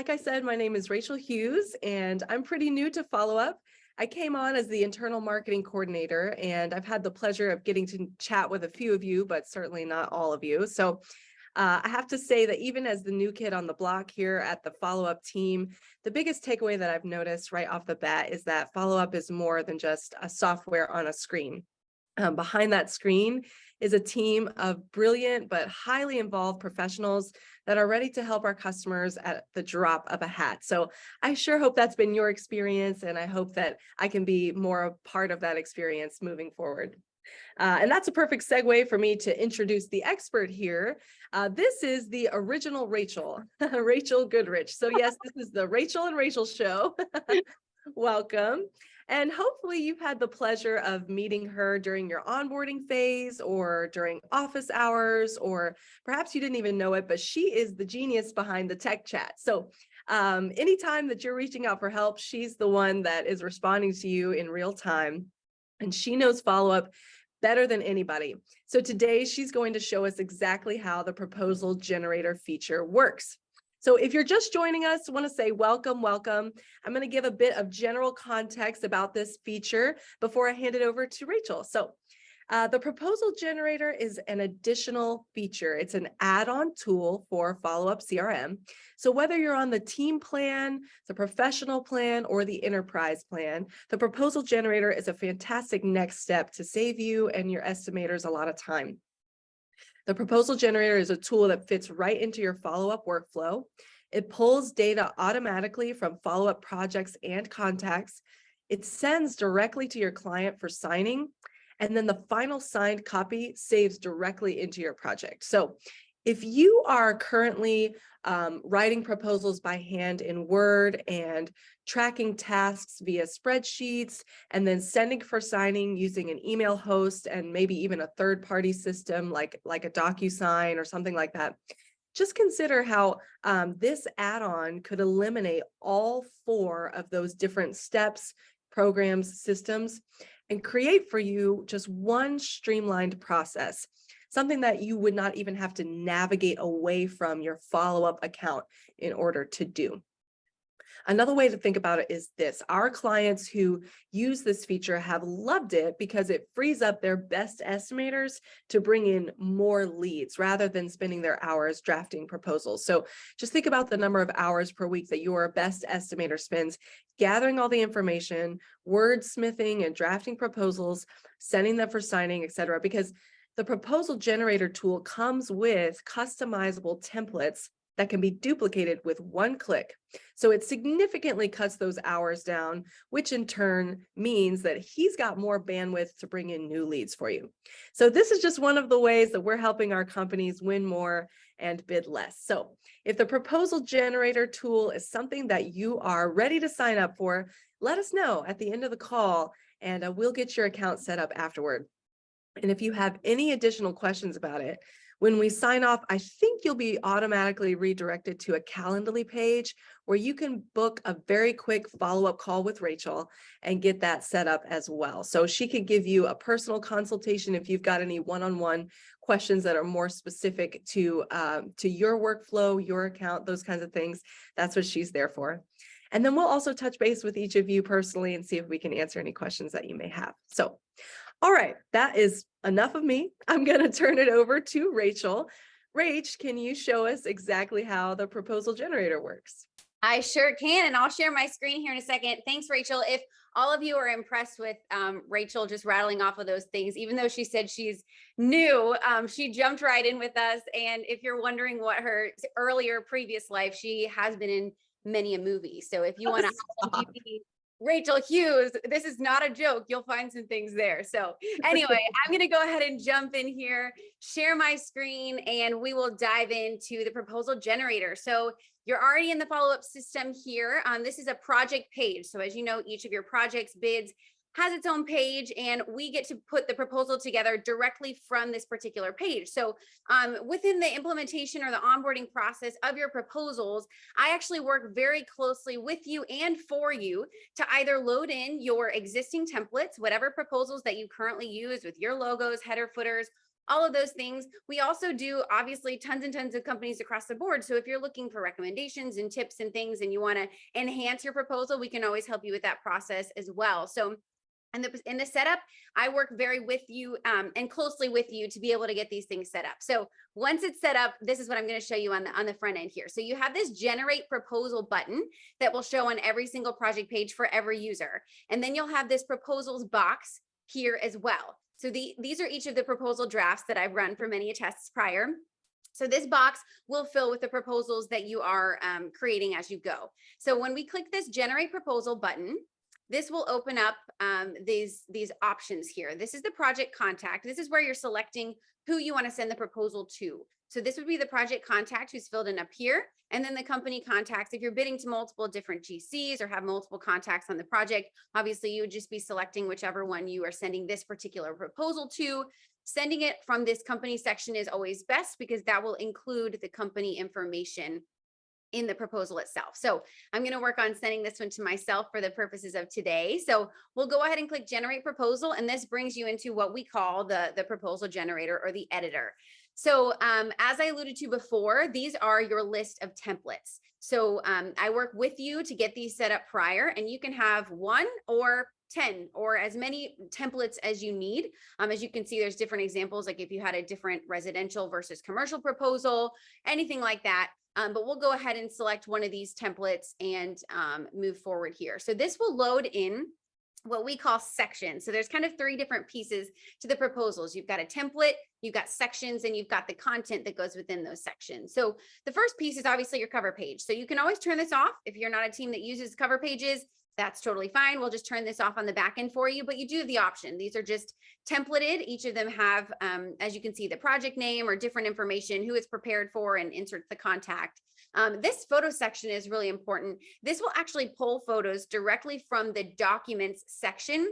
like I said, my name is Rachel Hughes, and I'm pretty new to Followup. I came on as the internal marketing coordinator, and I've had the pleasure of getting to chat with a few of you, but certainly not all of you. So I have to say that even as the new kid on the block here at the Followup team, the biggest takeaway that I've noticed right off the bat is that Followup is more than just a software on a screen. Behind that screen is a team of brilliant but highly involved professionals that are ready to help our customers at the drop of a hat. So I sure hope that's been your experience, and I hope that I can be more a part of that experience moving forward. And that's a perfect segue for me to introduce the expert here. This is the original Rachel, Rachel Goodrich. So yes, this is the Rachel and Rachel show. Welcome. And hopefully you've had the pleasure of meeting her during your onboarding phase or during office hours, or perhaps you didn't even know it, but she is the genius behind the tech chat. So anytime that you're reaching out for help, she's the one that is responding to you in real time, and she knows Followup better than anybody. So today she's going to show us exactly how the proposal generator feature works. So if you're just joining us, I want to say welcome, welcome. I'm going to give a bit of general context about this feature before I hand it over to Rachel. So the proposal generator is an additional feature. It's an add-on tool for Followup CRM. So whether you're on the team plan, the professional plan, or the enterprise plan, the proposal generator is a fantastic next step to save you and your estimators a lot of time. The proposal generator is a tool that fits right into your Followup workflow. It pulls data automatically from Followup projects and contacts. It sends directly to your client for signing, and then the final signed copy saves directly into your project. So if you are currently writing proposals by hand in Word and tracking tasks via spreadsheets and then sending for signing using an email host and maybe even a third-party system like a DocuSign or something like that, just consider how this add-on could eliminate all 4 of those different steps, programs, systems, and create for you just one streamlined process, something that you would not even have to navigate away from your Followup account in order to do. Another way to think about it is this: our clients who use this feature have loved it because it frees up their best estimators to bring in more leads rather than spending their hours drafting proposals. So just think about the number of hours per week that your best estimator spends gathering all the information, wordsmithing and drafting proposals, sending them for signing, etc. Because the proposal generator tool comes with customizable templates that can be duplicated with one click. So it significantly cuts those hours down, which in turn means that he's got more bandwidth to bring in new leads for you. So this is just one of the ways that we're helping our companies win more and bid less. So if the proposal generator tool is something that you are ready to sign up for, let us know at the end of the call, and we'll get your account set up afterward. And if you have any additional questions about it, when we sign off, I think you'll be automatically redirected to a Calendly page where you can book a very quick follow-up call with Rachel and get that set up as well. So she could give you a personal consultation if you've got any one-on-one questions that are more specific to your workflow, your account, those kinds of things. That's what she's there for. And then we'll also touch base with each of you personally and see if we can answer any questions that you may have. So, all right, that is enough of me. I'm going to turn it over to Rachel. Rach, can you show us exactly how the proposal generator works? I sure can, and I'll share my screen here in a second. Thanks, Rachel. If all of you are impressed with Rachel just rattling off of those things, even though she said she's new, she jumped right in with us. And if you're wondering what her earlier previous life, she has been in many a movie. So if you want to Rachel Hughes, this is not a joke. You'll find some things there. So anyway, I'm going to go ahead and jump in here, share my screen, and we will dive into the proposal generator. So you're already in the Followup system here. This is a project page. So as you know, each of your projects, bids, has its own page, and we get to put the proposal together directly from this particular page. So within the implementation or the onboarding process of your proposals, I actually work very closely with you and for you to either load in your existing templates, whatever proposals that you currently use with your logos, header, footers, all of those things. We also do obviously tons and tons of companies across the board. So if you're looking for recommendations and tips and things and you want to enhance your proposal, we can always help you with that process as well. So in the setup, I work very with you and closely with you to be able to get these things set up. So once it's set up, this is what I'm going to show you on the front end here. So you have this generate proposal button that will show on every single project page for every user. And then you'll have this proposals box here as well. So these are each of the proposal drafts that I've run for many tests prior. So this box will fill with the proposals that you are creating as you go. So when we click this generate proposal button, this will open up these options here. This is the project contact. This is where you're selecting who you want to send the proposal to. So this would be the project contact who's filled in up here. And then the company contacts. If you're bidding to multiple different GCs or have multiple contacts on the project, obviously you would just be selecting whichever one you are sending this particular proposal to. Sending it from this company section is always best because that will include the company information in the proposal itself. So I'm going to work on sending this one to myself for the purposes of today. So we'll go ahead and click generate proposal. And this brings you into what we call the proposal generator or the editor. So as I alluded to before, these are your list of templates. So I work with you to get these set up prior, and you can have 1 or 10 or as many templates as you need. As you can see, there's different examples, like if you had a different residential versus commercial proposal, anything like that. But we'll go ahead and select one of these templates and move forward here. So this will load in what we call sections. So there's kind of 3 different pieces to the proposals. You've got a template, you've got sections, and you've got the content that goes within those sections. So the first piece is obviously your cover page. So you can always turn this off if you're not a team that uses cover pages. That's totally fine. We'll just turn this off on the back end for you, but you do have the option. These are just templated. Each of them have, as you can see, the project name or different information, who it's prepared for, and inserts the contact. This photo section is really important. This will actually pull photos directly from the documents section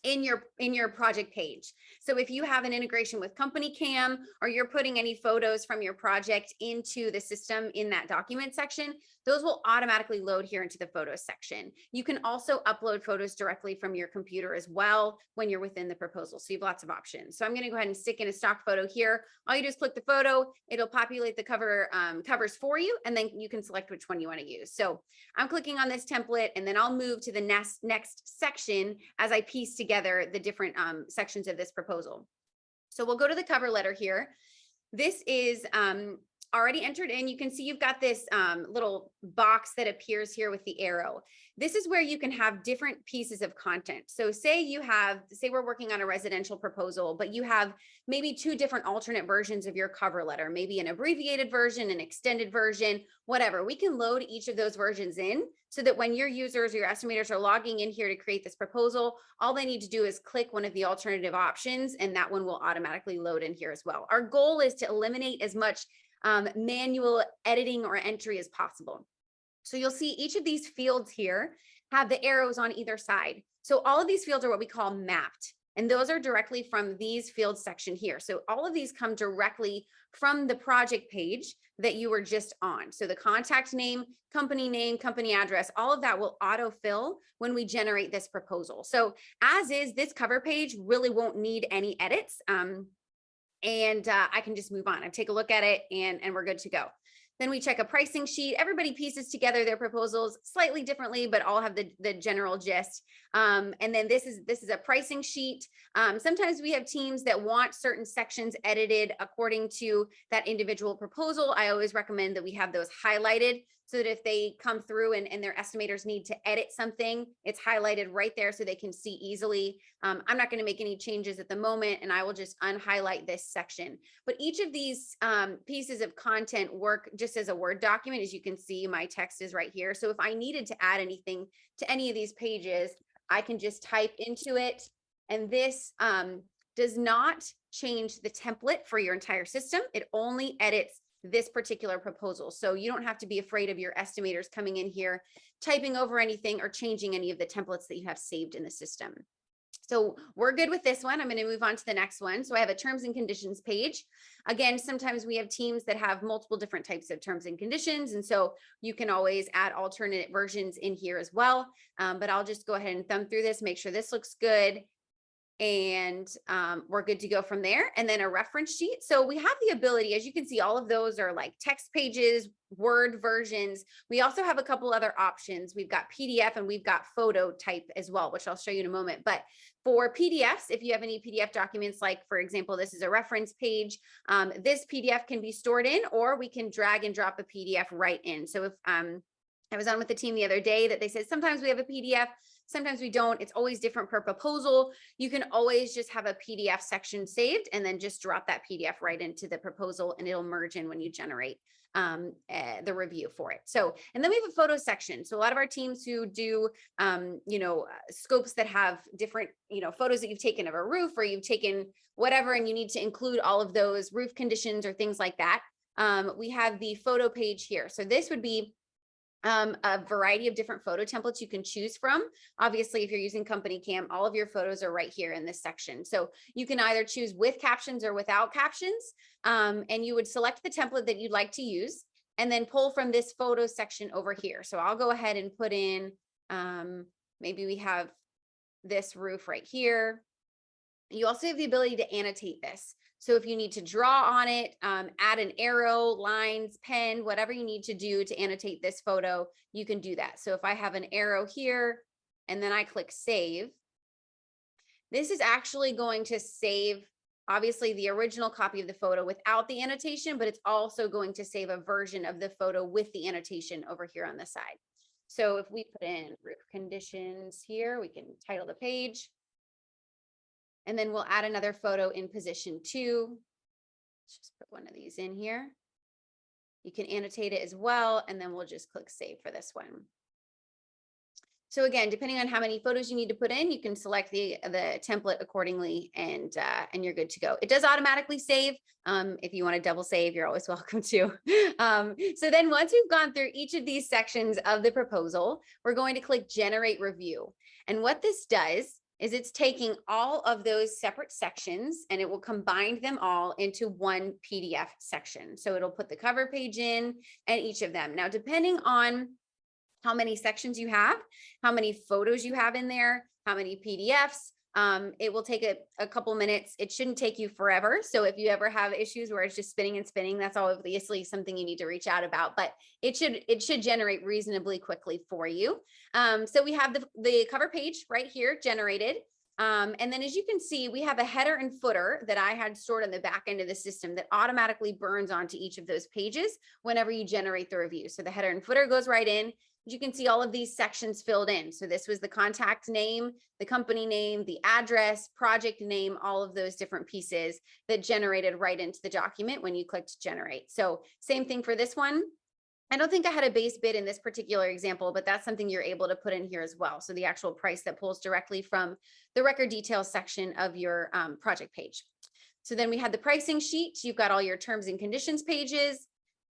in your project page. So if you have an integration with Company Cam, or you're putting any photos from your project into the system in that document section, those will automatically load here into the photos section. You can also upload photos directly from your computer as well when you're within the proposal. So you have lots of options. So I'm going to go ahead and stick in a stock photo here. All you do is click the photo, it'll populate the covers for you, and then you can select which one you want to use. So I'm clicking on this template, and then I'll move to the next section as I piece together the different sections of this proposal. So we'll go to the cover letter here. This is already entered in. You can see you've got this little box that appears here with the arrow. This is where you can have different pieces of content. So say we're working on a residential proposal, but you have maybe 2 different alternate versions of your cover letter, maybe an abbreviated version, an extended version, whatever. We can load each of those versions in so that when your users or your estimators are logging in here to create this proposal, all they need to do is click one of the alternative options, and that one will automatically load in here as well. Our goal is to eliminate as much manual editing or entry as possible. So you'll see each of these fields here have the arrows on either side. So all of these fields are what we call mapped, and those are directly from these fields section here. So all of these come directly from the project page that you were just on. So the contact name, company address, all of that will autofill when we generate this proposal. So as is, this cover page really won't need any edits. And I can just move on and take a look at it, and we're good to go. Then we check a pricing sheet. Everybody pieces together their proposals slightly differently, but all have the general gist. And then this is a pricing sheet. Sometimes we have teams that want certain sections edited according to that individual proposal. I always recommend that we have those highlighted so that if they come through and their estimators need to edit something, it's highlighted right there so they can see easily. I'm not going to make any changes at the moment, and I will just unhighlight this section. But each of these pieces of content work just as a Word document. As you can see, my text is right here. So if I needed to add anything to any of these pages, I can just type into it. And this does not change the template for your entire system. It only edits this particular proposal. So you don't have to be afraid of your estimators coming in here, typing over anything or changing any of the templates that you have saved in the system. So we're good with this one. I'm going to move on to the next one. So I have a terms and conditions page. Again, sometimes we have teams that have multiple different types of terms and conditions. And so you can always add alternate versions in here as well. But I'll just go ahead and thumb through this, make sure this looks good. and we're good to go from there. And then a reference sheet. So we have the ability, as you can see, all of those are like text pages, Word versions. We also have a couple other options. We've got PDF and we've got photo type as well, which I'll show you in a moment. But for PDFs, if you have any PDF documents, like for example, this is a reference page, this PDF can be stored in, or we can drag and drop a PDF right in. So if I was on with the team the other day that they said, sometimes we have a PDF, sometimes we don't. It's always different per proposal. You can always just have a PDF section saved and then just drop that PDF right into the proposal, and it'll merge in when you generate the review for it. So, and then we have a photo section. So a lot of our teams who do, scopes that have different, photos that you've taken of a roof, or you've taken whatever, and you need to include all of those roof conditions or things like that. We have the photo page here. So this would be a variety of different photo templates you can choose from. Obviously, if you're using Company Cam, all of your photos are right here in this section. So you can either choose with captions or without captions, and you would select the template that you'd like to use and then pull from this photo section over here. So I'll go ahead and put in, maybe we have this roof right here. You also have the ability to annotate this. So if you need to draw on it, add an arrow, lines, pen, whatever you need to do to annotate this photo, you can do that. So if I have an arrow here and then I click save, this is actually going to save, obviously, the original copy of the photo without the annotation, but it's also going to save a version of the photo with the annotation over here on the side. So if we put in roof conditions here, we can title the page. And then we'll add another photo in position 2. Let's just put one of these in here. You can annotate it as well, and then we'll just click save for this one. So again, depending on how many photos you need to put in, you can select the template accordingly, and you're good to go. It does automatically save. If you want to double save, you're always welcome to. So then once we've gone through each of these sections of the proposal, we're going to click generate review. And what this does is it's taking all of those separate sections and it will combine them all into one PDF section. So it'll put the cover page in and each of them. Now, depending on how many sections you have, how many photos you have in there, how many PDFs, it will take a couple minutes. It shouldn't take you forever. So if you ever have issues where it's just spinning and spinning, that's obviously something you need to reach out about, but it should generate reasonably quickly for you. So we have the cover page right here generated. And then as you can see, we have a header and footer that I had stored on the back end of the system that automatically burns onto each of those pages whenever you generate the review. So the header and footer goes right in. You can see all of these sections filled in. So this was the contact name, the company name, the address, project name, all of those different pieces that generated right into the document when you clicked generate. So same thing for this one. I don't think I had a base bid in this particular example, but that's something you're able to put in here as well. So the actual price that pulls directly from the record details section of your project page. So then we had the pricing sheet. You've got all your terms and conditions pages.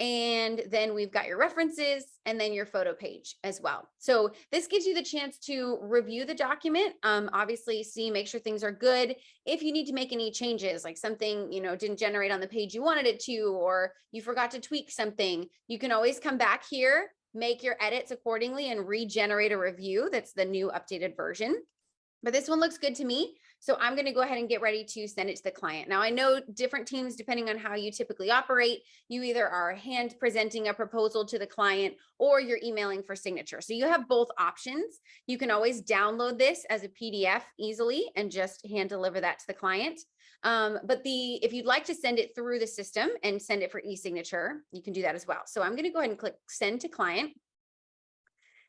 And then we've got your references and then your photo page as well. So this gives you the chance to review the document, obviously see, make sure things are good. If you need to make any changes, like something, didn't generate on the page you wanted it to, or you forgot to tweak something, you can always come back here, make your edits accordingly and regenerate a review. That's the new updated version. But this one looks good to me. So I'm going to go ahead and get ready to send it to the client. Now, I know different teams, depending on how you typically operate, you either are hand presenting a proposal to the client or you're emailing for signature. So you have both options. You can always download this as a PDF easily and just hand deliver that to the client. But if you'd like to send it through the system and send it for e-signature, you can do that as well. So I'm going to go ahead and click send to client.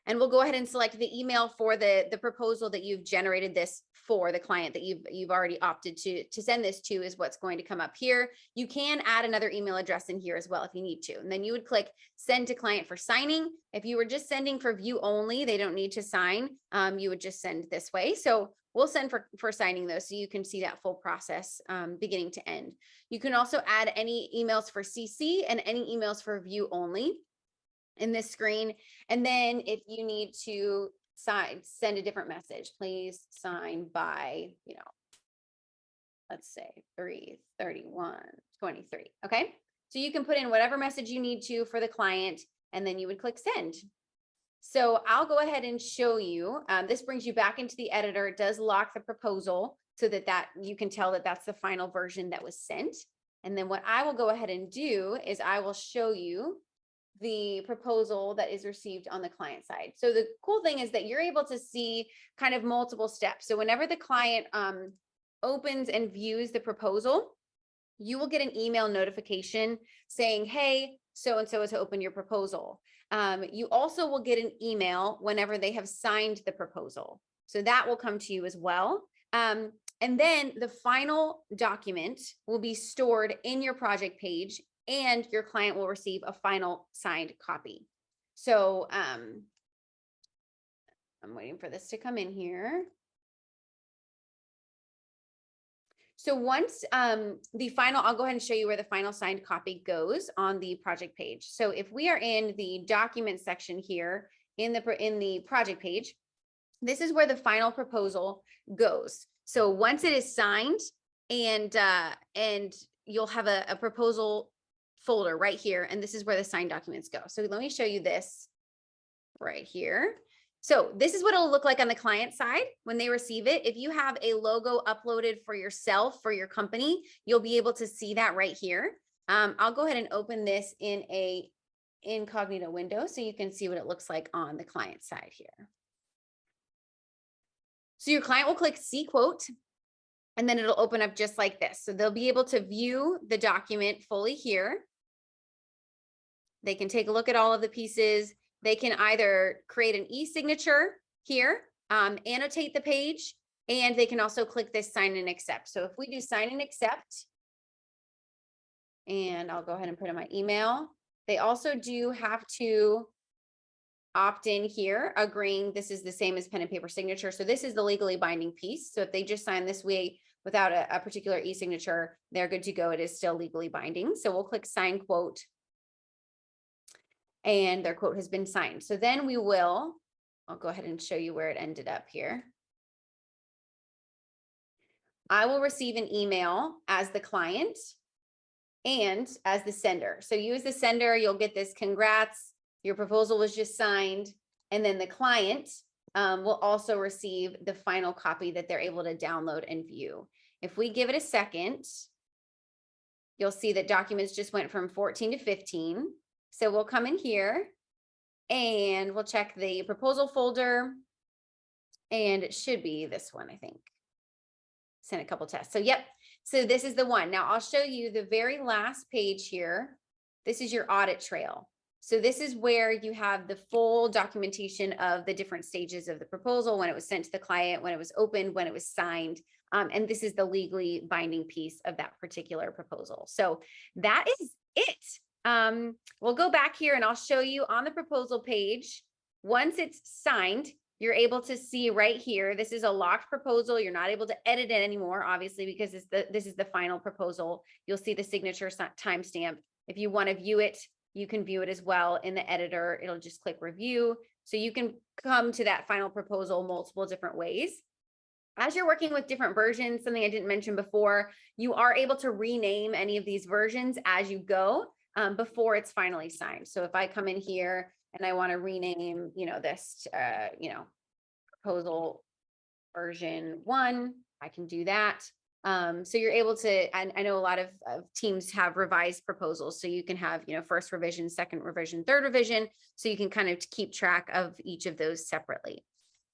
And we'll go ahead and select the email for the proposal that you've generated this for the client that you've already opted to send this to is what's going to come up here. You can add another email address in here as well if you need to. And then you would click send to client for signing. If you were just sending for view only, they don't need to sign. You would just send this way. So we'll send for signing those so you can see that full process beginning to end. You can also add any emails for CC and any emails for view only in this screen. And then if you need to send a different message, please sign by, let's say 3/31/23. Okay. So you can put in whatever message you need to for the client, and then you would click send. So I'll go ahead and show you. This brings you back into the editor. It does lock the proposal so that you can tell that that's the final version that was sent. And then what I will go ahead and do is I will show you the proposal that is received on the client side. So the cool thing is that you're able to see kind of multiple steps. So whenever the client opens and views the proposal, you will get an email notification saying, hey, so-and-so has opened your proposal. You also will get an email whenever they have signed the proposal. So that will come to you as well. And then the final document will be stored in your project page, and your client will receive a final signed copy. So I'm waiting for this to come in here. So once the final, I'll go ahead and show you where the final signed copy goes on the project page. So if we are in the document section here in the project page, this is where the final proposal goes. So once it is signed, and you'll have a proposal folder right here, and this is where the signed documents go. So let me show you this right here. So this is what it'll look like on the client side when they receive it. If you have a logo uploaded for yourself, for your company, you'll be able to see that right here. I'll go ahead and open this in a incognito window so you can see what it looks like on the client side here. So your client will click see quote, and then it'll open up just like this. So they'll be able to view the document fully here. They can take a look at all of the pieces. They can either create an e-signature here, annotate the page, and they can also click this sign and accept. So if we do sign and accept, and I'll go ahead and put in my email, they also do have to opt in here, agreeing this is the same as pen and paper signature. So this is the legally binding piece. So if they just sign this way without a particular e-signature, they're good to go. It is still legally binding. So we'll click sign quote, and their quote has been signed. So then I'll go ahead and show you where it ended up here. I will receive an email as the client and as the sender. So you as the sender, you'll get this congrats, your proposal was just signed. And then the client will also receive the final copy that they're able to download and view. If we give it a second, you'll see that documents just went from 14 to 15. So we'll come in here and we'll check the proposal folder, and it should be this one, I think. Sent a couple tests. So yep. So this is the one. Now I'll show you the very last page here. This is your audit trail. So this is where you have the full documentation of the different stages of the proposal, when it was sent to the client, when it was opened, when it was signed. And this is the legally binding piece of that particular proposal. So that is it. We'll go back here and I'll show you on the proposal page. Once it's signed, you're able to see right here, this is a locked proposal. You're not able to edit it anymore, obviously, because this is the final proposal. You'll see the signature timestamp. If you want to view it, you can view it as well in the editor. It'll just click review. So you can come to that final proposal multiple different ways. As you're working with different versions, something I didn't mention before, you are able to rename any of these versions as you go before it's finally signed. So if I come in here and I want to rename, this, proposal version 1, I can do that. So you're able to, I know a lot of teams have revised proposals, so you can have, first revision, second revision, third revision, so you can kind of keep track of each of those separately.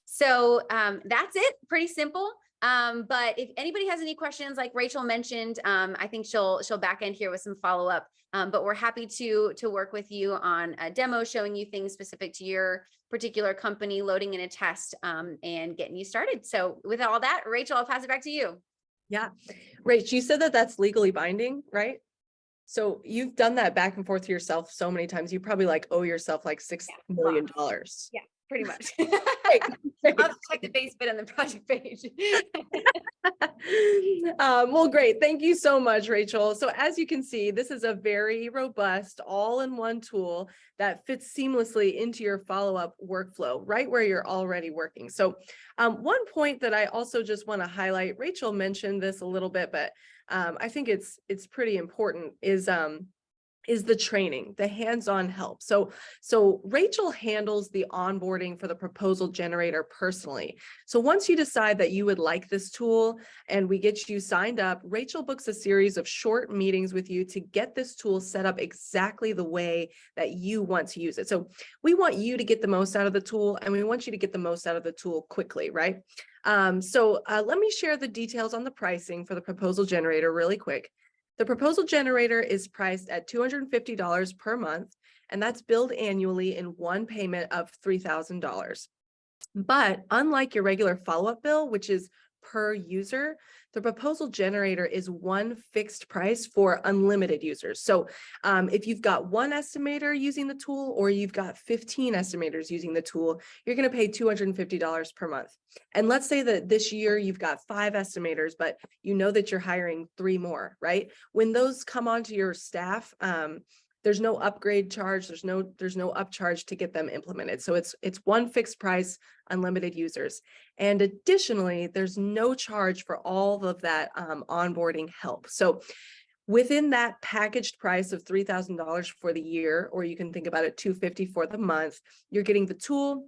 So that's it, pretty simple. But if anybody has any questions, like Rachel mentioned, I think she'll back end here with some follow-up. But we're happy to work with you on a demo, showing you things specific to your particular company, loading in a test, and getting you started. So with all that, Rachel, I'll pass it back to you. Yeah. Rach, you said that that's legally binding, right? So you've done that back and forth to yourself so many times. You probably owe yourself $6 million. Yeah, pretty much. Great. I'll check the base bid on the project page. Well, great. Thank you so much, Rachel. So as you can see, this is a very robust all-in-one tool that fits seamlessly into your follow-up workflow right where you're already working. So one point that I also just want to highlight, Rachel mentioned this a little bit, but I think it's pretty important, is is the training, the hands-on help. So Rachel handles the onboarding for the proposal generator personally. So once you decide that you would like this tool and we get you signed up, Rachel books a series of short meetings with you to get this tool set up exactly the way that you want to use it. So we want you to get the most out of the tool, and we want you to get the most out of the tool quickly, right? Let me share the details on the pricing for the proposal generator really quick. The proposal generator is priced at $250 per month, and that's billed annually in one payment of $3,000. But unlike your regular follow-up bill, which is per user, the proposal generator is one fixed price for unlimited users. So if you've got one estimator using the tool, or you've got 15 estimators using the tool, you're going to pay $250 per month. And let's say that this year you've got 5 estimators, but you know that you're hiring 3 more, right? When those come onto your staff, there's no upgrade charge. There's no upcharge to get them implemented. So it's one fixed price, unlimited users. And additionally, there's no charge for all of that onboarding help. So within that packaged price of $3,000 for the year, or you can think about it $250 for the month, you're getting the tool,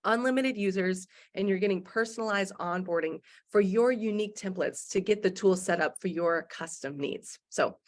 unlimited users, and you're getting personalized onboarding for your unique templates to get the tool set up for your custom needs. So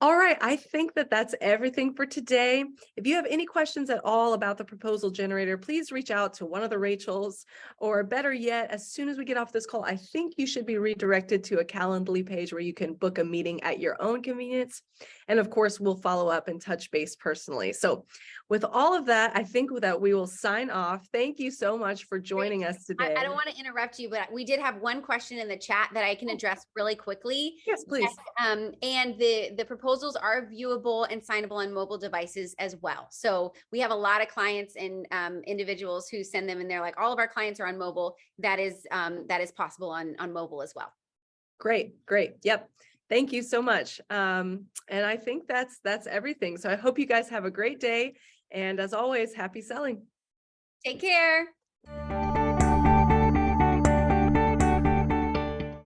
all right, I think that that's everything for today. If you have any questions at all about the proposal generator, please reach out to one of the Rachels, or better yet, as soon as we get off this call, I think you should be redirected to a Calendly page where you can book a meeting at your own convenience. And of course, we'll follow up and touch base personally. So with all of that, I think that we will sign off. Thank you so much for joining us today. I don't want to interrupt you, but we did have one question in the chat that I can address really quickly. Yes, please. And the proposals are viewable and signable on mobile devices as well. So we have a lot of clients and individuals who send them, and they're like, all of our clients are on mobile. That is possible on mobile as well. Great. Yep. Thank you so much. And I think that's everything. So I hope you guys have a great day. And as always, happy selling. Take care.